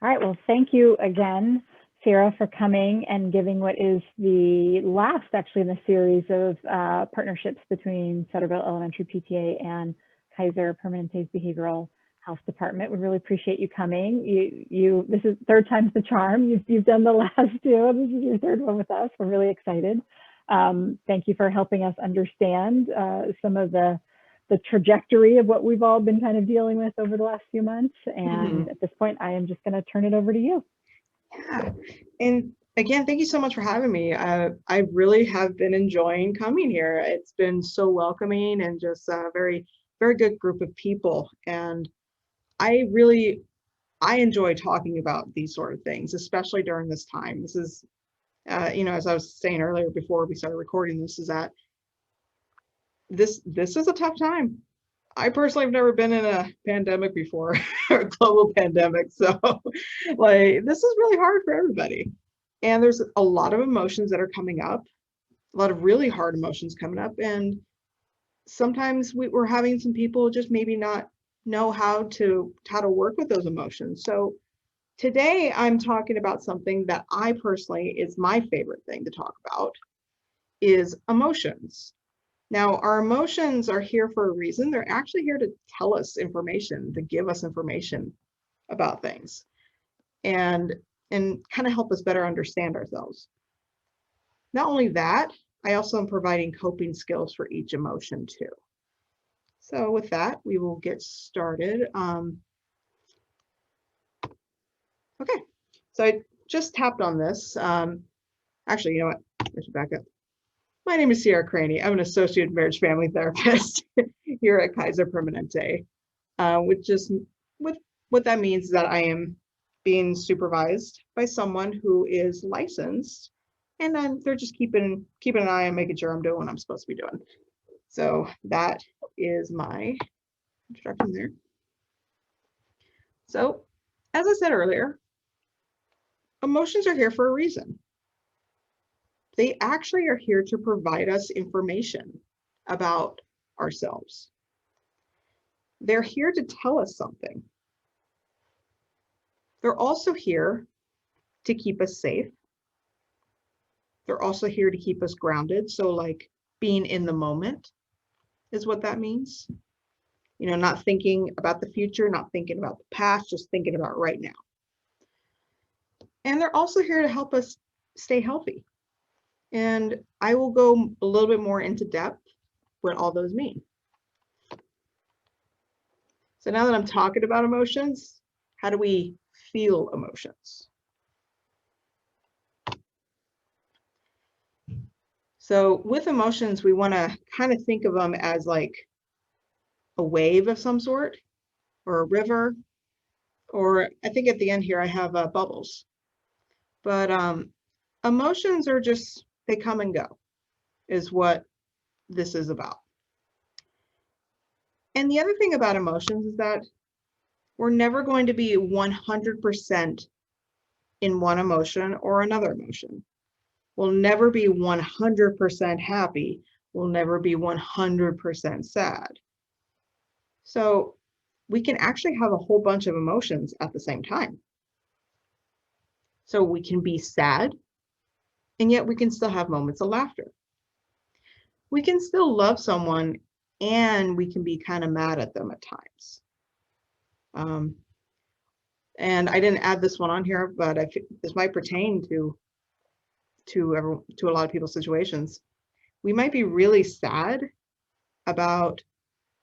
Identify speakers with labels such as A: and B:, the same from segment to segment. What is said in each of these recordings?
A: All right, well, thank you again, Sarah, for coming and giving what is the last, actually, in the series of partnerships between Sutterville Elementary PTA and Kaiser Permanente's Behavioral Health Department. We really appreciate you coming. This is third time's the charm. You've done the last two. This is your third one with us. We're really excited. Thank you for helping us understand some of the trajectory of what we've all been kind of dealing with over the last few months. And at this point, I am just going to turn it over to you.
B: Yeah. And again, thank you so much for having me. I really have been enjoying coming here. It's been so welcoming and just a very, very good group of people. And I enjoy talking about these sort of things, especially during this time. This is, as I was saying earlier before we started recording this, is that this is a tough time. I personally have never been in a pandemic before, or a global pandemic. So like, this is really hard for everybody. And there's a lot of emotions that are coming up, a lot of really hard emotions coming up. And sometimes we're having some people just maybe not know how to work with those emotions. So today I'm talking about something that I personally is my favorite thing to talk about, is emotions. Now, our emotions are here for a reason. They're actually here to tell us information, to give us information about things, and kind of help us better understand ourselves. Not only that, I also am providing coping skills for each emotion too. So with that, we will get started. Okay, so I just tapped on this. Actually, you know what? I should back up. My name is Sierra Craney. I'm an associate marriage family therapist here at Kaiser Permanente, what that means is that I am being supervised by someone who is licensed, and they're just keeping an eye on making sure I'm doing what I'm supposed to be doing. So that is my introduction there. So, as I said earlier, emotions are here for a reason. They actually are here to provide us information about ourselves. They're here to tell us something. They're also here to keep us safe. They're also here to keep us grounded. So like being in the moment is what that means. Not thinking about the future, not thinking about the past, just thinking about right now. And they're also here to help us stay healthy. And I will go a little bit more into depth what all those mean. So now that I'm talking about emotions, how do we feel emotions? So with emotions, we want to kind of think of them as like a wave of some sort, or a river, or I think at the end here I have bubbles. But emotions are just, they come and go, is what this is about. And the other thing about emotions is that we're never going to be 100% in one emotion or another emotion. We'll never be 100% happy. We'll never be 100% sad. So we can actually have a whole bunch of emotions at the same time. So we can be sad, and yet we can still have moments of laughter. We can still love someone, and we can be kind of mad at them at times. And I didn't add this one on here, but this might pertain to a lot of people's situations. We might be really sad about,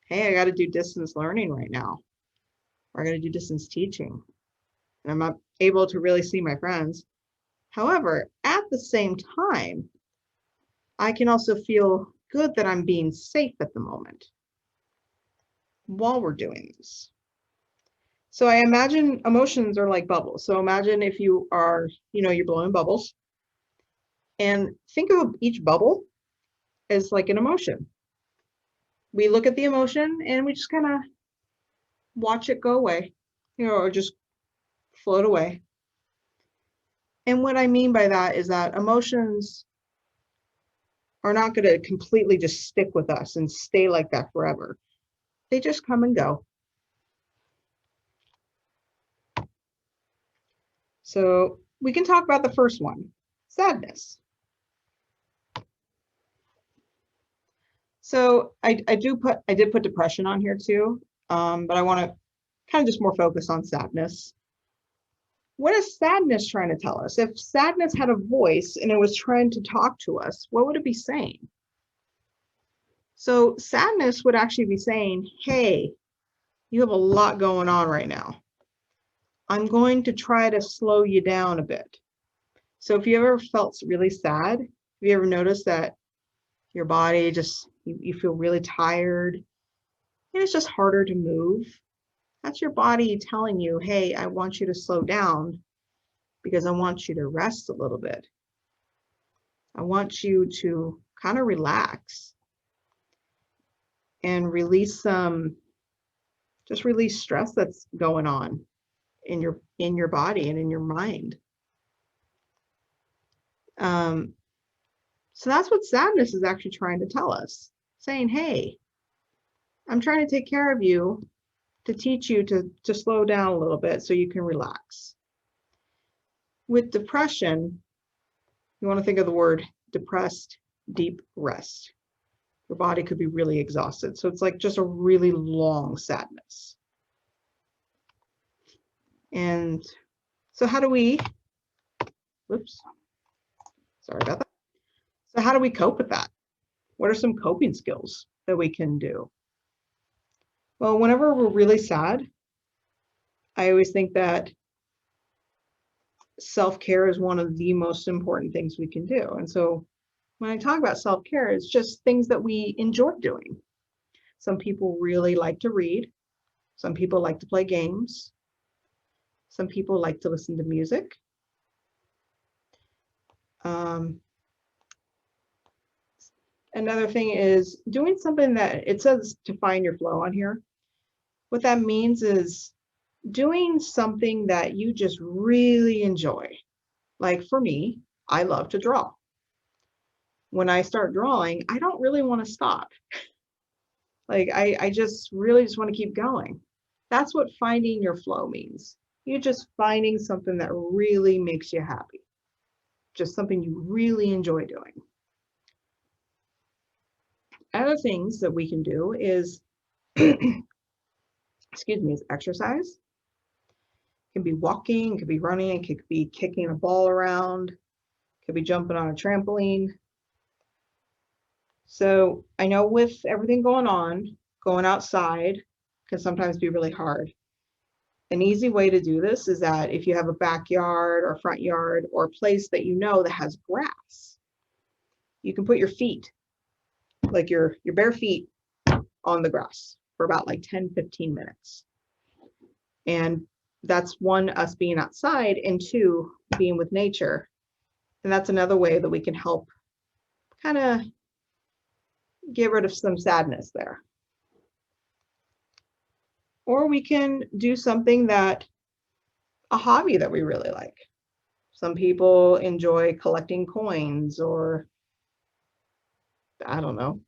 B: hey, I got to do distance learning right now, or I got to do distance teaching, and I'm not able to really see my friends. However, at the same time, I can also feel good that I'm being safe at the moment while we're doing this. So I imagine emotions are like bubbles. So imagine if you are, you're blowing bubbles, and think of each bubble as like an emotion. We look at the emotion and we just kind of watch it go away, or just float away. And what I mean by that is that emotions are not going to completely just stick with us and stay like that forever. They just come and go. So we can talk about the first one, sadness. So I did put depression on here too, but I want to kind of just more focus on sadness. What is sadness trying to tell us? If sadness had a voice and it was trying to talk to us, what would it be saying? So sadness would actually be saying, hey, you have a lot going on right now. I'm going to try to slow you down a bit. So if you ever felt really sad, have you ever noticed that your body just, you feel really tired and it's just harder to move? That's your body telling you, hey, I want you to slow down because I want you to rest a little bit. I want you to kind of relax and release just release stress that's going on in your body and in your mind. So that's what sadness is actually trying to tell us, saying, hey, I'm trying to take care of you to teach you to slow down a little bit so you can relax. With depression, you want to think of the word depressed, deep rest. Your body could be really exhausted. So it's like just a really long sadness. And so how do we, whoops, sorry about that. So how do we cope with that? What are some coping skills that we can do? Well, whenever we're really sad, I always think that self-care is one of the most important things we can do. And so when I talk about self-care, it's just things that we enjoy doing. Some people really like to read. Some people like to play games. Some people like to listen to music. Another thing is doing something that it says to find your flow on here. What that means is doing something that you just really enjoy. Like for me, I love to draw. When I start drawing, I don't really want to stop. Like I just really just want to keep going. That's what finding your flow means. You're just finding something that really makes you happy. Just something you really enjoy doing. Other things that we can do is, excuse me, is exercise. It can be walking, it could be running, it could be kicking a ball around, it could be jumping on a trampoline. So I know with everything going on, going outside can sometimes be really hard. An easy way to do this is that if you have a backyard or front yard or a place that you know that has grass, you can put your feet, like your bare feet, on the grass for about like 10-15 minutes. And that's one, us being outside, and two, being with nature. And that's another way that we can help kind of get rid of some sadness there. Or we can do something that, a hobby that we really like. Some people enjoy collecting coins, or I don't know,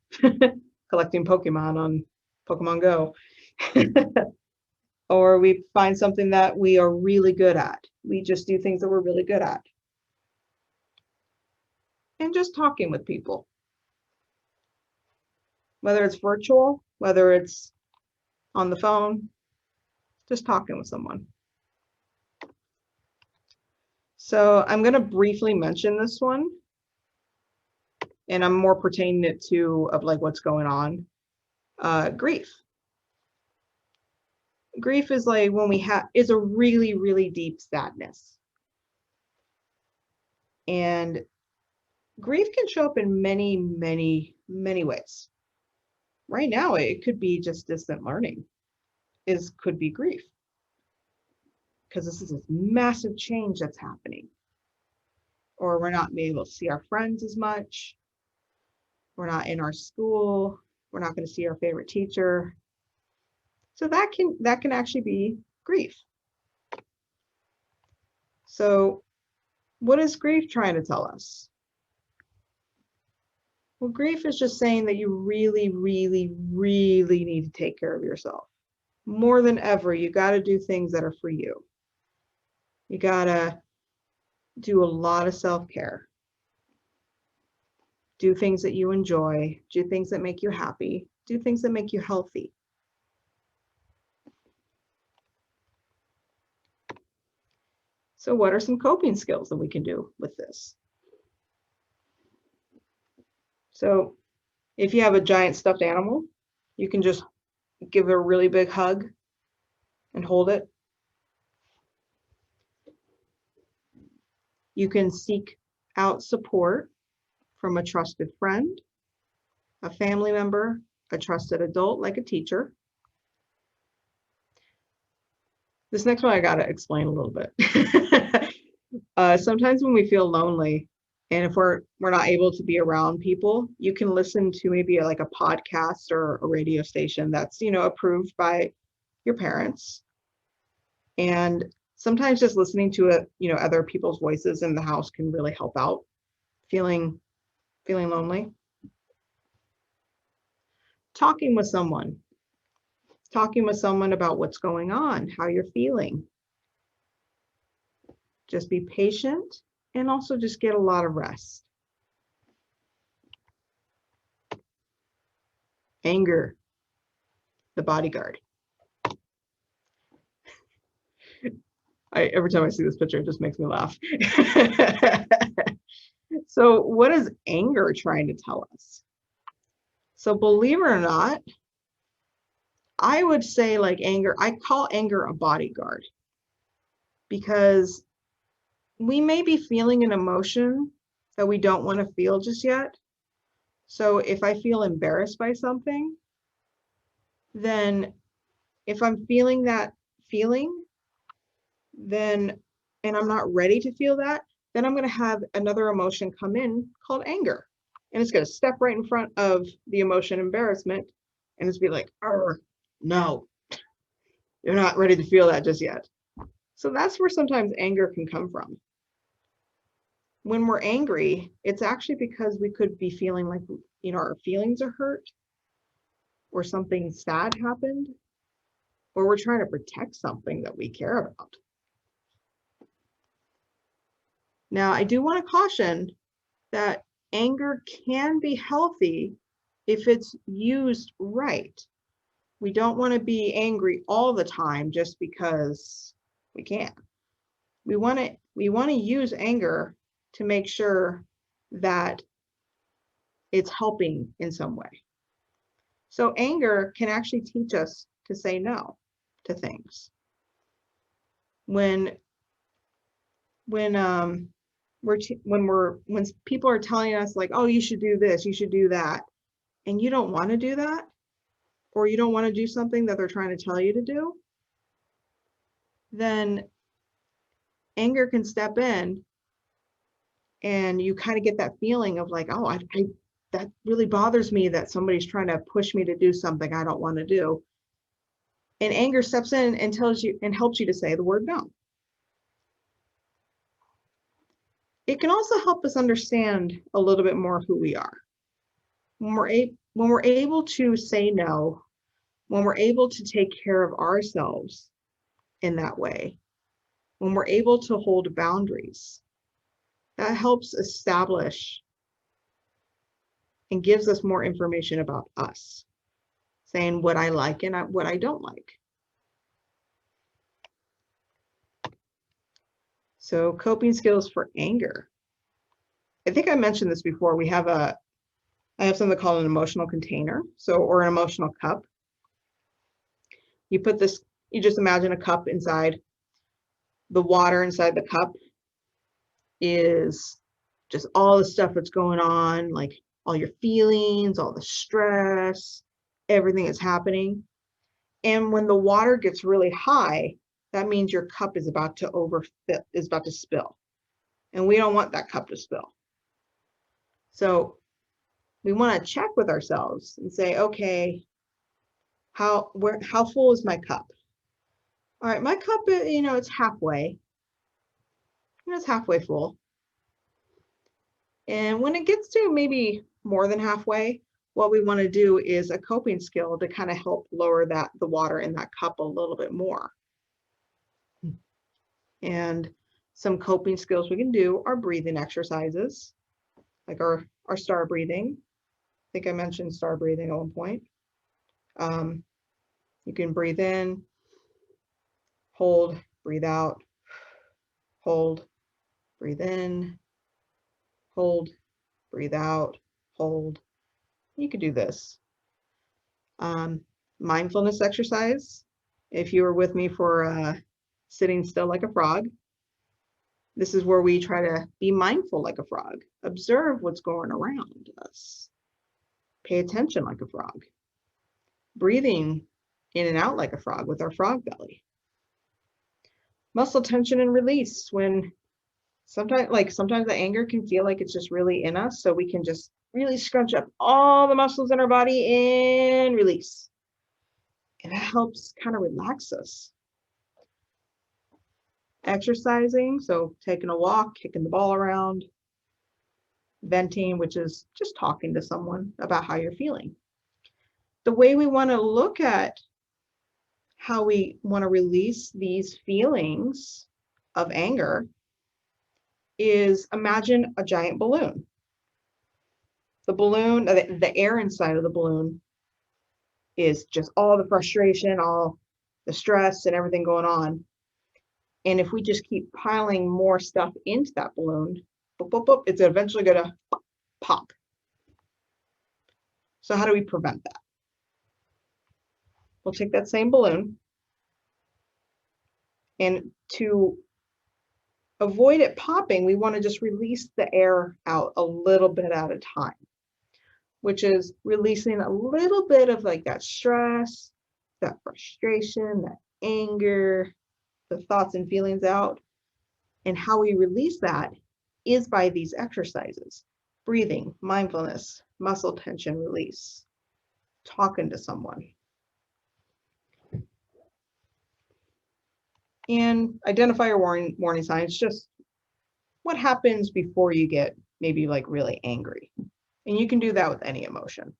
B: collecting Pokemon on Pokemon Go. Or we find something that we are really good at. We just do things that we're really good at. And just talking with people. Whether it's virtual, whether it's on the phone, just talking with someone. So I'm going to briefly mention this one, and I'm more pertaining it to of like what's going on. Grief. Grief is like when is a really, really deep sadness. And grief can show up in many, many, many ways. Right now, it could be just distant learning. Could be grief. Because this is this massive change that's happening. Or we're not being able to see our friends as much. We're not in our school. We're not going to see our favorite teacher. So that can actually be grief. So what is grief trying to tell us? Well, grief is just saying that you really, really, really need to take care of yourself. More than ever, you got to do things that are for you. You got to Do a lot of self-care. Do things that you enjoy. Do things that make you happy. Do things that make you healthy. So what are some coping skills that we can do with this? So if you have a giant stuffed animal, you can just give it a really big hug and hold it. You can seek out support from a trusted friend, a family member, a trusted adult like a teacher. This next one I got to explain a little bit. Sometimes when we feel lonely, and if we're not able to be around people, you can listen to maybe like a podcast or a radio station that's, approved by your parents. And sometimes just listening to it, other people's voices in the house can really help out feeling lonely. Talking with someone about what's going on, how you're feeling. Just be patient and also just get a lot of rest. Anger, the bodyguard. Every time I see this picture, it just makes me laugh. So what is anger trying to tell us? So believe it or not, I would say like anger, I call anger a bodyguard, because we may be feeling an emotion that we don't want to feel just yet. So if I feel embarrassed by something, then if I'm feeling that feeling, then, and I'm not ready to feel that, then I'm going to have another emotion come in called anger. And it's going to step right in front of the emotion embarrassment and it's be like, no, you're not ready to feel that just yet. So that's where sometimes anger can come from. When we're angry, it's actually because we could be feeling like, our feelings are hurt, or something sad happened, or we're trying to protect something that we care about. Now, I do want to caution that anger can be healthy if it's used right. We don't want to be angry all the time just because we can. We want to use anger to make sure that it's helping in some way. So anger can actually teach us to say no to things. When people are telling us like, oh, you should do this, you should do that, and you don't want to do that, or you don't want to do something that they're trying to tell you to do, then anger can step in and you kind of get that feeling of like, oh, that really bothers me that somebody's trying to push me to do something I don't want to do. And anger steps in and tells you and helps you to say the word no. It can also help us understand a little bit more who we are. When we're able to say no, when we're able to take care of ourselves in that way, when we're able to hold boundaries, that helps establish and gives us more information about us, saying what I like and what I don't like. So coping skills for anger. I think I mentioned this before. I have something called an emotional container, or an emotional cup. You just imagine a cup inside. The water inside the cup is just all the stuff that's going on, like all your feelings, all the stress, everything that's happening. And when the water gets really high, that means your cup is about to spill. And we don't want that cup to spill. So we want to check with ourselves and say, okay, how full is my cup? All right, my cup, it's halfway. It's halfway full. And when it gets to maybe more than halfway, what we want to do is a coping skill to kind of help lower the water in that cup a little bit more. And Some coping skills we can do are breathing exercises, like our star breathing. I think I mentioned star breathing at one point. You can breathe in, hold, breathe out, hold, breathe in, hold, breathe out, hold. You could do this. Mindfulness exercise. If you were with me for sitting still like a frog, this is where we try to be mindful like a frog, observe what's going around us, pay attention like a frog, breathing in and out like a frog with our frog belly. Muscle tension and release, when sometimes the anger can feel like it's just really in us, so we can just really scrunch up all the muscles in our body and release. And that helps kind of relax us. Exercising, so taking a walk, kicking the ball around. Venting, which is just talking to someone about how you're feeling. The way we want to look at how we want to release these feelings of anger is imagine a giant balloon. The balloon, the air inside of the balloon is just all the frustration, all the stress and everything going on. And if we just keep piling more stuff into that balloon, boop, boop, boop, it's eventually going to pop. So how do we prevent that? We'll take that same balloon, and to avoid it popping, we want to just release the air out a little bit at a time, which is releasing a little bit of like that stress, that frustration, that anger, the thoughts and feelings out. And how we release that is by these exercises: breathing, mindfulness, muscle tension release, talking to someone. And identify your warning signs, just what happens before you get maybe like really angry. And you can do that with any emotion.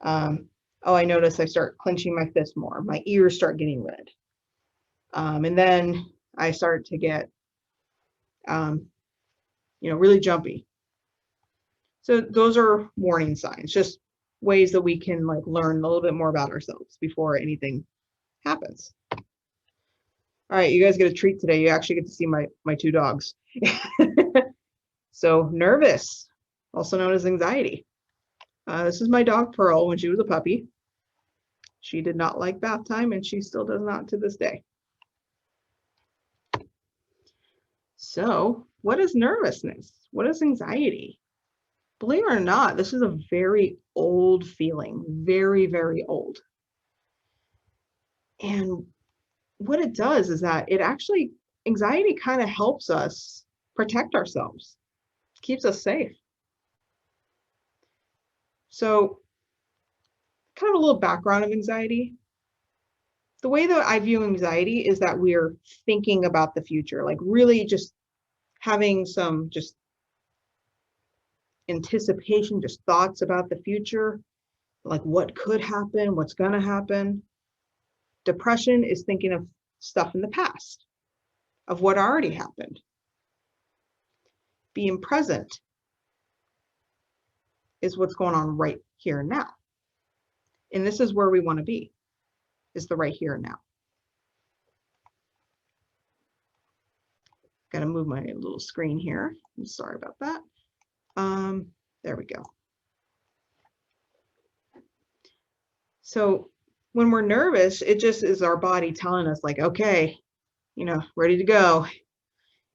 B: Oh, I notice I start clenching my fist more. My ears start getting red. And then I start to get, really jumpy. So those are warning signs, just ways that we can like learn a little bit more about ourselves before anything happens. All right, you guys get a treat today. You actually get to see my two dogs. So nervous, also known as anxiety. This is my dog Pearl when she was a puppy. She did not like bath time, and she still does not to this day. So what is nervousness? What is anxiety? Believe it or not, this is a very old feeling, very, very old. And what it does is that anxiety kind of helps us protect ourselves, keeps us safe. So kind of a little background of anxiety. The way that I view anxiety is that we're thinking about the future, like really just having some just anticipation, just thoughts about the future, like what could happen, what's going to happen. Depression is thinking of stuff in the past, of what already happened. Being present is what's going on right here and now. And this is where we want to be, is the right here and now. Got to move my little screen here. I'm sorry about that. There we go. So when we're nervous, it just is our body telling us like, okay, ready to go.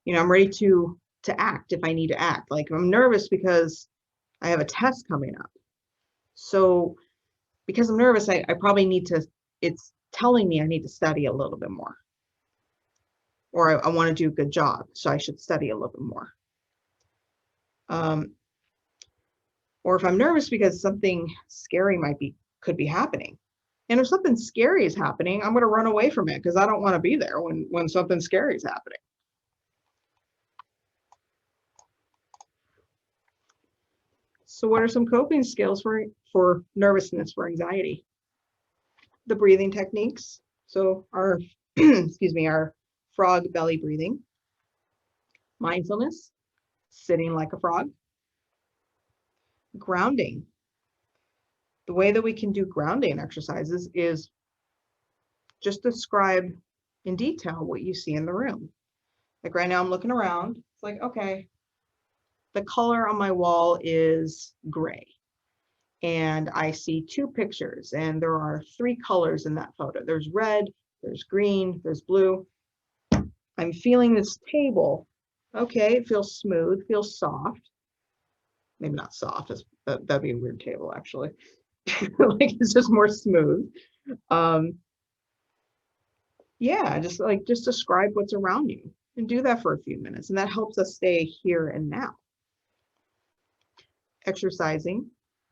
B: I'm ready to act if I need to act. Like I'm nervous because I have a test coming up. So because I'm nervous, I probably need to, it's telling me I need to study a little bit more. Or I want to do a good job, so I should study a little bit more. Or if I'm nervous because something scary could be happening. And if something scary is happening, I'm going to run away from it because I don't want to be there when something scary is happening. So what are some coping skills for nervousness, for anxiety? The breathing techniques. So our, excuse me, our frog belly breathing. Mindfulness, sitting like a frog. Grounding. The way that we can do grounding exercises is just describe in detail what you see in the room. Like right now I'm looking around, it's like, okay, the color on my wall is gray. And I see 2 pictures and there are 3 colors in that photo. There's red, there's green, there's blue. I'm feeling this table. Okay, it feels smooth, feels soft. Maybe not soft, that'd be a weird table actually. Like it's just more smooth. Yeah, just describe what's around you and do that for a few minutes. And that helps us stay here and now. Exercising,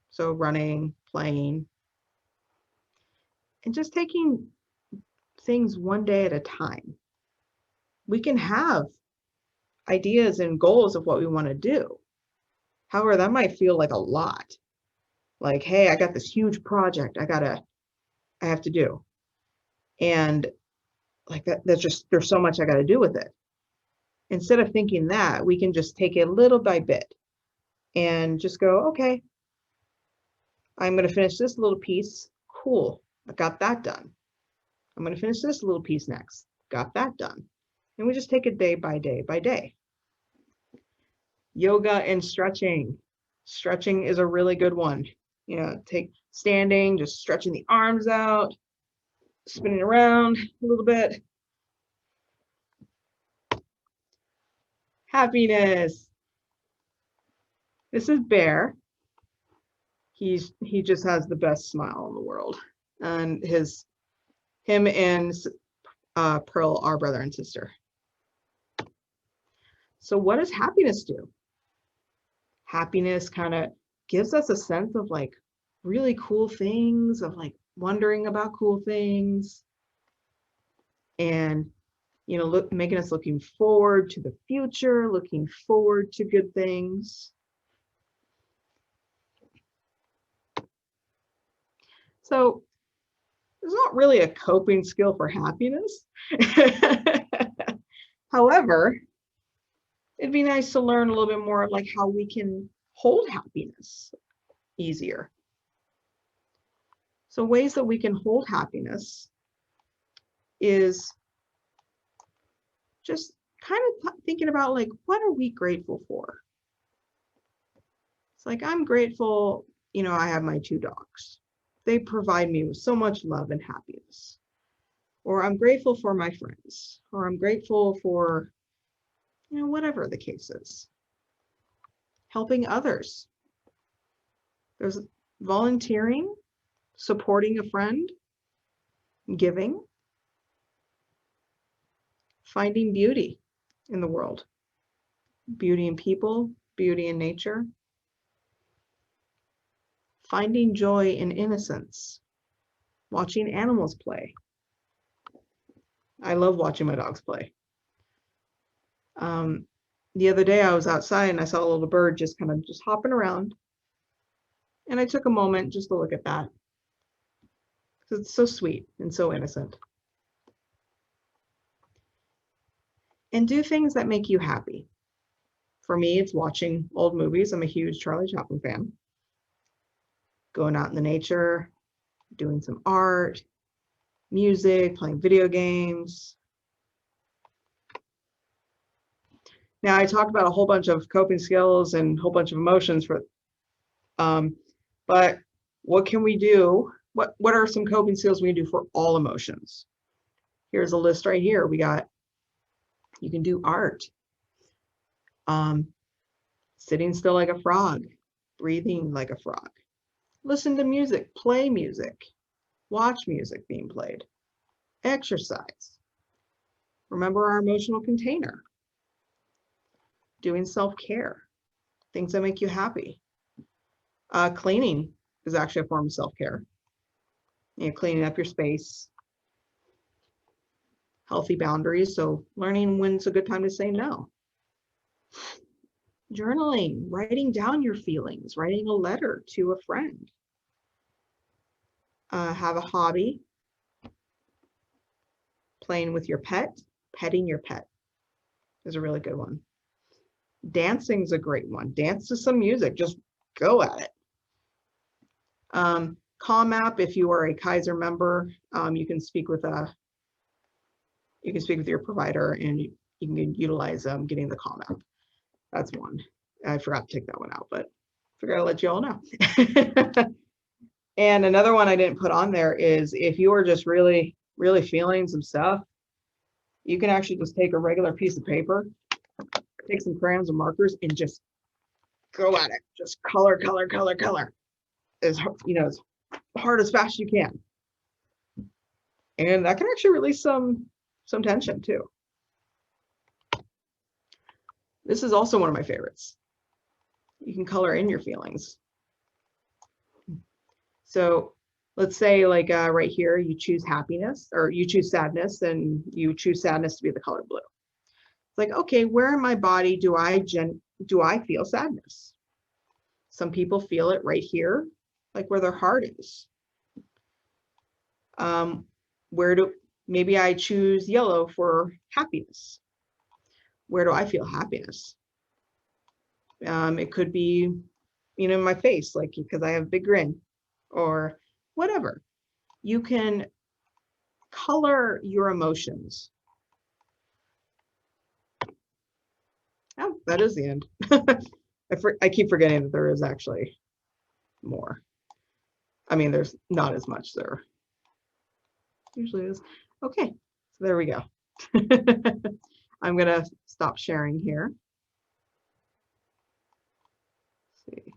B: so running, playing, and just taking things one day at a time. We can have ideas and goals of what we want to do. However, that might feel like a lot. Like, hey, I got this huge project I have to do. And like there's so much I got to do with it. Instead of thinking that, we can just take it little by bit and just go, okay, I'm going to finish this little piece. Cool. I got that done. I'm going to finish this little piece next. Got that done. And we just take it day by day by day. Yoga and stretching. Stretching is a really good one. You know, take standing, just stretching the arms out, spinning around a little bit. Happiness. This is Bear. He just has the best smile in the world. And him and Pearl are brother and sister. So what does happiness do? Happiness kind of gives us a sense of like really cool things, of like wondering about cool things, and you know, making us looking forward to the future, looking forward to good things. So it's not really a coping skill for happiness. However, it'd be nice to learn a little bit more of like how we can hold happiness easier. So ways that we can hold happiness is just kind of thinking about like, what are we grateful for? It's like, I'm grateful, you know, I have my 2 dogs. They provide me with so much love and happiness. Or I'm grateful for my friends, or I'm grateful for, you know, whatever the case is. Helping others. There's volunteering, supporting a friend, giving, finding beauty in the world, beauty in people, beauty in nature, finding joy in innocence, watching animals play. I love watching my dogs play. The other day I was outside and I saw a little bird just hopping around. And I took a moment just to look at that. Because it's so sweet and so innocent. And do things that make you happy. For me, it's watching old movies. I'm a huge Charlie Chaplin fan. Going out in the nature, doing some art, music, playing video games. Now, I talked about a whole bunch of coping skills and a whole bunch of emotions but what can we do? What are some coping skills we can do for all emotions? Here's a list right here. You can do art, sitting still like a frog, breathing like a frog, listen to music, play music, watch music being played, exercise, remember our emotional container, doing self-care, things that make you happy. Cleaning is actually a form of self-care. You know, cleaning up your space, healthy boundaries, so learning when's a good time to say no. Journaling, writing down your feelings, writing a letter to a friend. Have a hobby, playing with your pet, petting your pet is a really good one. Dancing's a great one. Dance to some music, just go at it. Calm app, if you are a Kaiser member, you can speak with your provider, and you can utilize getting the Calm app. That's one. I forgot to take that one out, but figured I'd let you all know. And another one I didn't put on there is, if you are just really, really feeling some stuff, you can actually just take a regular piece of paper, take some crayons and markers, and just go at it. Just color, color, color, color. As hard, as fast as you can. And that can actually release some tension too. This is also one of my favorites. You can color in your feelings. So let's say, like right here, you choose happiness, or you choose sadness, and you choose sadness to be the color blue. It's like, okay, where in my body do I feel sadness? Some people feel it right here, like where their heart is. Maybe I choose yellow for happiness. Where do I feel happiness? It could be, my face, like, because I have a big grin, or whatever. You can color your emotions. Oh, that is the end. I keep forgetting that there is actually more. I mean, there's not as much there usually is. Okay, so there we go. I'm gonna stop sharing here. Let's see.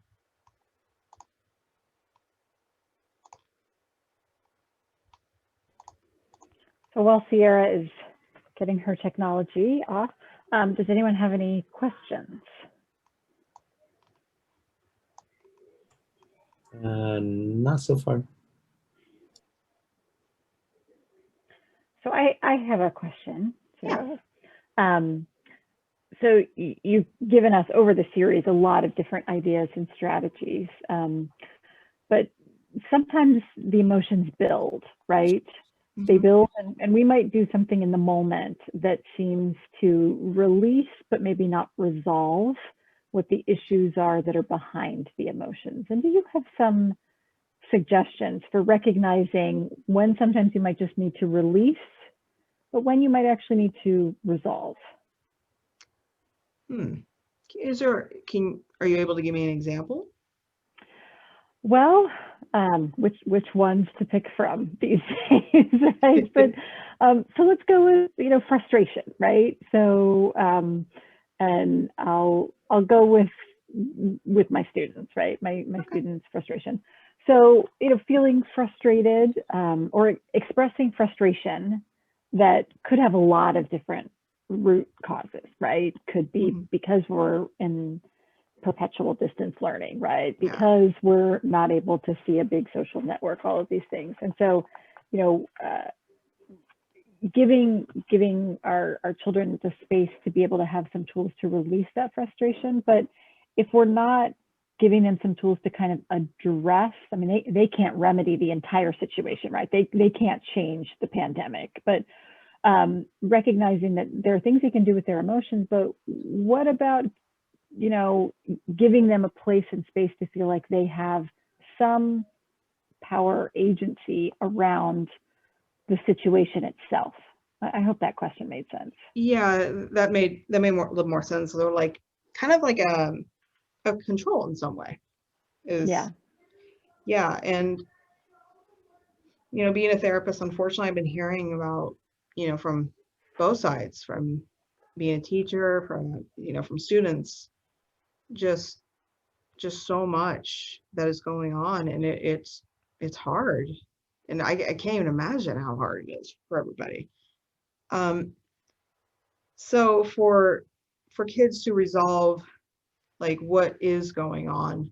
A: So while Sierra is getting her technology off, does anyone have any questions?
C: Not so far.
A: So I have a question, Sarah. So you've given us over the series a lot of different ideas and strategies, but sometimes the emotions build, right? Mm-hmm. They build, and we might do something in the moment that seems to release, but maybe not resolve what the issues are that are behind the emotions. And do you have some suggestions for recognizing when sometimes you might just need to release, but when you might actually need to resolve?
B: Are you able to give me an example?
A: Well, which ones to pick from these days, right? But so let's go with frustration, right? So and I'll go with my students, right? My okay. Students' frustration. So feeling frustrated or expressing frustration that could have a lot of different root causes, right? Could be because we're in perpetual distance learning, right? Because we're not able to see a big social network, all of these things. And so, giving our children the space to be able to have some tools to release that frustration. But if we're not giving them some tools to kind of address, I mean, they can't remedy the entire situation, right? They can't change the pandemic, but recognizing that there are things they can do with their emotions, but what about giving them a place and space to feel like they have some power agency around the situation itself? I hope that question made sense.
B: Yeah, that made a little more sense. So they're like kind of like a control in some way. Yeah, and being a therapist, unfortunately, I've been hearing about from both sides, from being a teacher, from students, just so much that is going on, and it's hard, and I can't even imagine how hard it is for everybody. So for kids to resolve like what is going on,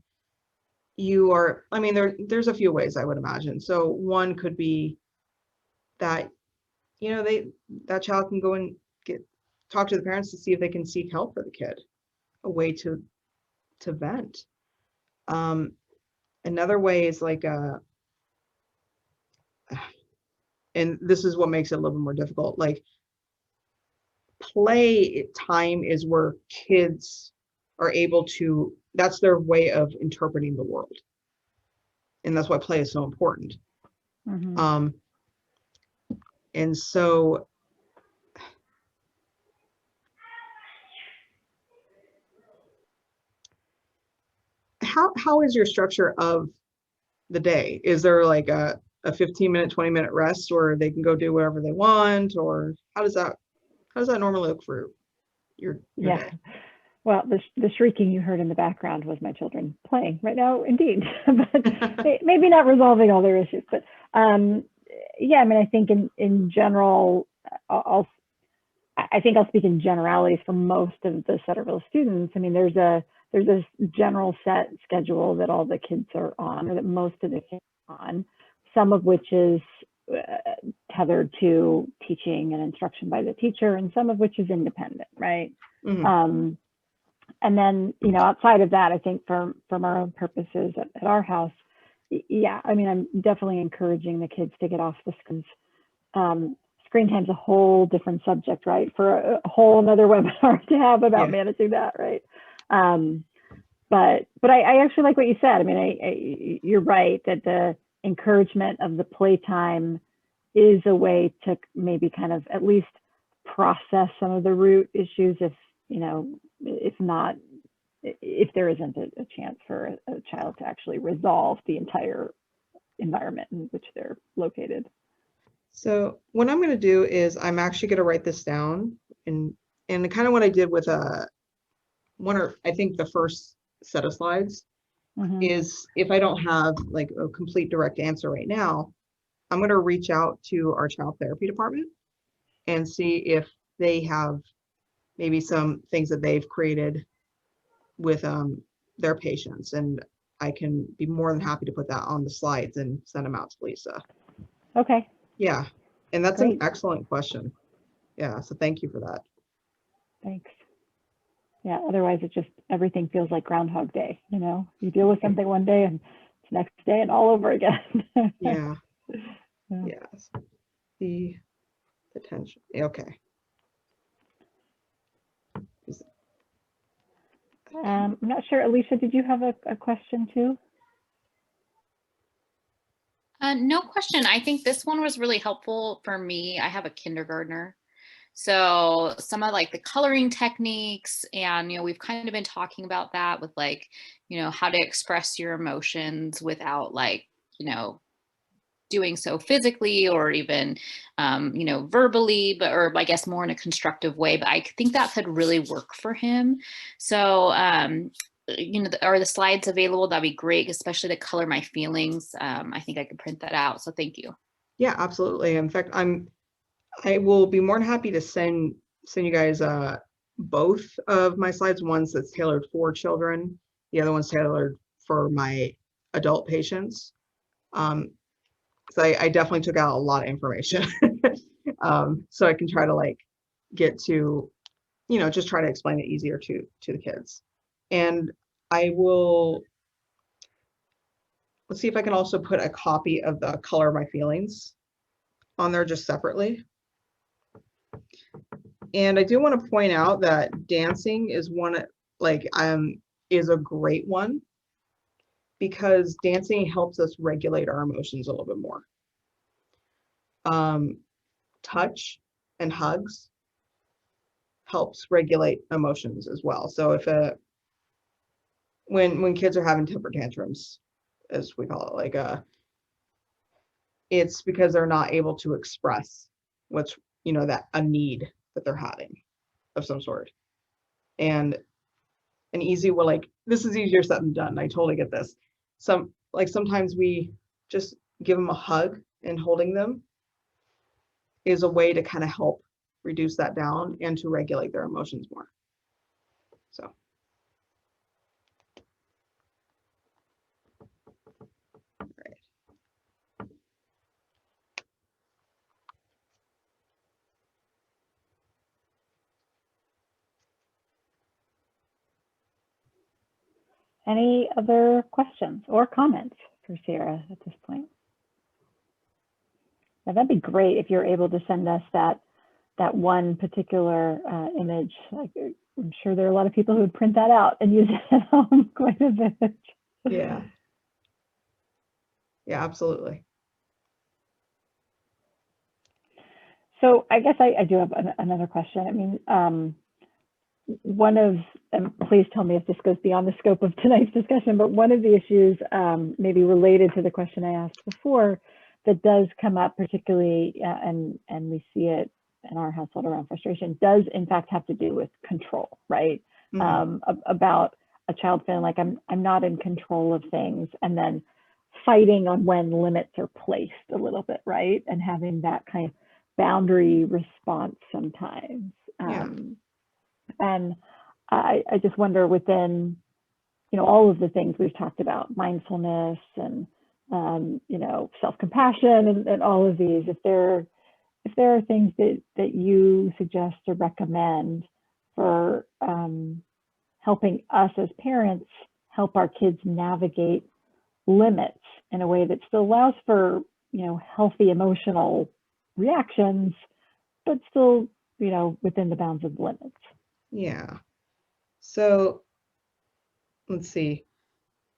B: there's a few ways I would imagine. So one could be that that child can go and talk to the parents to see if they can seek help for the kid, a way to vent. Another way is like and this is what makes it a little bit more difficult, like play time is where kids are able to, that's their way of interpreting the world. And that's why play is so important.
A: Mhm.
B: And so how is your structure of the day? Is there like a 15-minute, 20-minute rest where they can go do whatever they want, or how does that normally look for your
A: Yeah.
B: day?
A: Well, the shrieking you heard in the background was my children playing right now, indeed, but maybe not resolving all their issues. But yeah, I mean, I think in general, I think I'll speak in generalities for most of the Sutterville students. I mean, there's a general set schedule that all the kids are on, or that most of the kids are on, some of which is tethered to teaching and instruction by the teacher, and some of which is independent, right?
B: Mhm.
A: And then, you know, outside of that, I think from our own purposes at our house, yeah, I mean, I'm definitely encouraging the kids to get off the screens. Screen time's a whole different subject, right? For a whole another webinar to have about managing that, right? But I actually like what you said. I mean, you're right that the encouragement of the playtime is a way to maybe kind of at least process some of the root issues, if, you know, if there isn't a chance for a child to actually resolve the entire environment in which they're located.
B: So what I'm going to do is I'm actually going to write this down, and kind of what I did with I think the first set of slides is, if I don't have like a complete direct answer right now, I'm going to reach out to our child therapy department and see if they have maybe some things that they've created with their patients, and I can be more than happy to put that on the slides and send them out to Lisa.
A: Okay.
B: Yeah, and that's
A: Great.
B: an excellent question. Yeah, so thank you for that.
A: Thanks. Yeah, otherwise it just, everything feels like Groundhog Day, you know? You deal with something one day and it's next day and all over again.
B: Yeah.
A: Yeah.
B: Yes. The potential. Okay.
A: I'm not sure, Alicia, did you have a question too?
D: No question. I think this one was really helpful for me. I have a kindergartner. So some of like the coloring techniques, and, you know, we've kind of been talking about that with like, you know, how to express your emotions without like, you know, doing so physically or even, you know, verbally, or I guess more in a constructive way. But I think that could really work for him. So, you know, are the slides available? That'd be great, especially to color my feelings. I think I could print that out. So thank you.
B: Yeah, absolutely. In fact, I will be more than happy to send you guys both of my slides. One's that's tailored for children, the other one's tailored for my adult patients. So I definitely took out a lot of information. So I can try to like get to, you know, just try to explain it easier to the kids. And I will, let's see if I can also put a copy of the Color My Feelings on there just separately. And I do want to point out that dancing is is a great one, because dancing helps us regulate our emotions a little bit more. Touch and hugs helps regulate emotions as well. So if when kids are having temper tantrums, as we call it, like it's because they're not able to express what's, you know, that a need that they're having of some sort. And an easy way, like, this is easier said than done, I totally get this. Sometimes we just give them a hug, and holding them is a way to kind of help reduce that down and to regulate their emotions more. So
A: Any other questions or comments for Sarah at this point? Now, that'd be great if you're able to send us that one particular image. Like, I'm sure there are a lot of people who would print that out and use it at home quite a bit.
B: Yeah. Yeah, absolutely.
A: So I guess I do have another question. I mean, one of, and please tell me if this goes beyond the scope of tonight's discussion, but one of the issues maybe related to the question I asked before that does come up particularly, and we see it in our household around frustration, does in fact have to do with control, right? About a child feeling like I'm not in control of things, and then fighting on when limits are placed a little bit, right? And having that kind of boundary response sometimes.
B: Yeah.
A: And I just wonder within, all of the things we've talked about, mindfulness and, self-compassion and all of these, if there are things that you suggest or recommend for helping us as parents help our kids navigate limits in a way that still allows for, healthy emotional reactions, but still, within the bounds of limits.
B: Yeah. So let's see.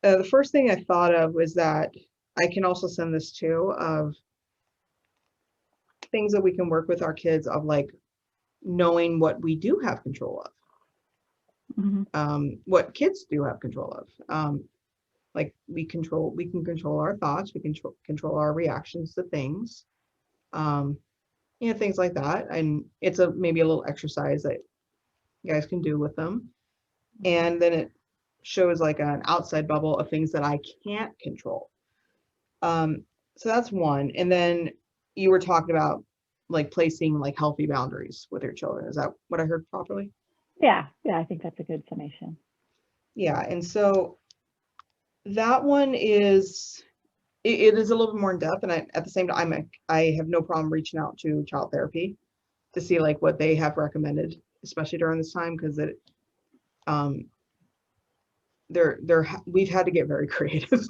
B: The first thing I thought of was that I can also send this too, of things that we can work with our kids, of like knowing what we do have control of, what kids do have control of. Like we can control our thoughts, we can control our reactions to things, things like that. And it's maybe a little exercise that you guys can do with them. And then it shows like an outside bubble of things that I can't control. So that's one. And then you were talking about like placing like healthy boundaries with your children. Is that what I heard properly?
A: Yeah, I think that's a good summation.
B: Yeah, and so that one is, it is a little bit more in depth, and at the same time, I have no problem reaching out to child therapy to see like what they have recommended, especially during this time, because we've had to get very creative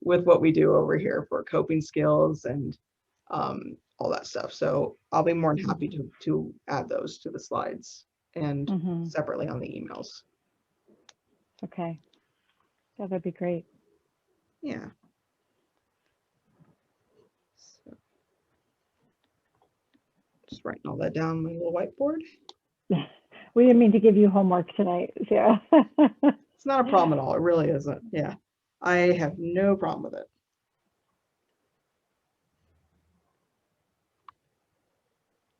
B: with what we do over here for coping skills and all that stuff. So I'll be more than happy to add those to the slides and separately on the emails.
A: Okay. Yeah, that'd be great.
B: Yeah. So, just writing all that down on my little whiteboard.
A: We didn't mean to give you homework tonight, Sarah.
B: It's not a problem at all. It really isn't. Yeah. I have no problem with it.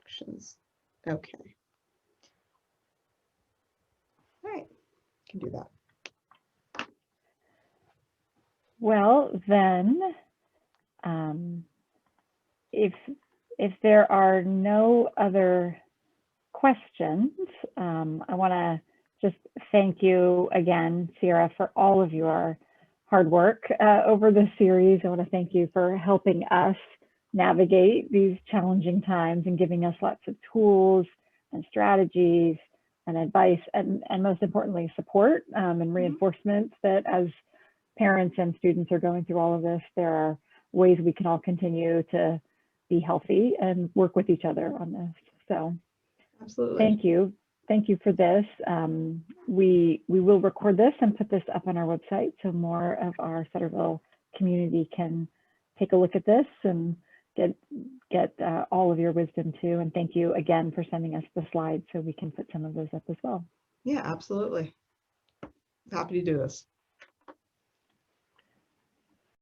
B: Actions. Okay. All right. Can do that.
A: Well, then, if there are no other questions, I want to just thank you again, Sierra, for all of your hard work over this series. I want to thank you for helping us navigate these challenging times and giving us lots of tools and strategies and advice, and most importantly, support and reinforcement that as parents and students are going through all of this, there are ways we can all continue to be healthy and work with each other on this. So
B: absolutely.
A: Thank you for this. We will record this and put this up on our website so more of our Sutterville community can take a look at this and get all of your wisdom too. And thank you again for sending us the slides so we can put some of those up as well.
B: Yeah, absolutely. Happy to do this.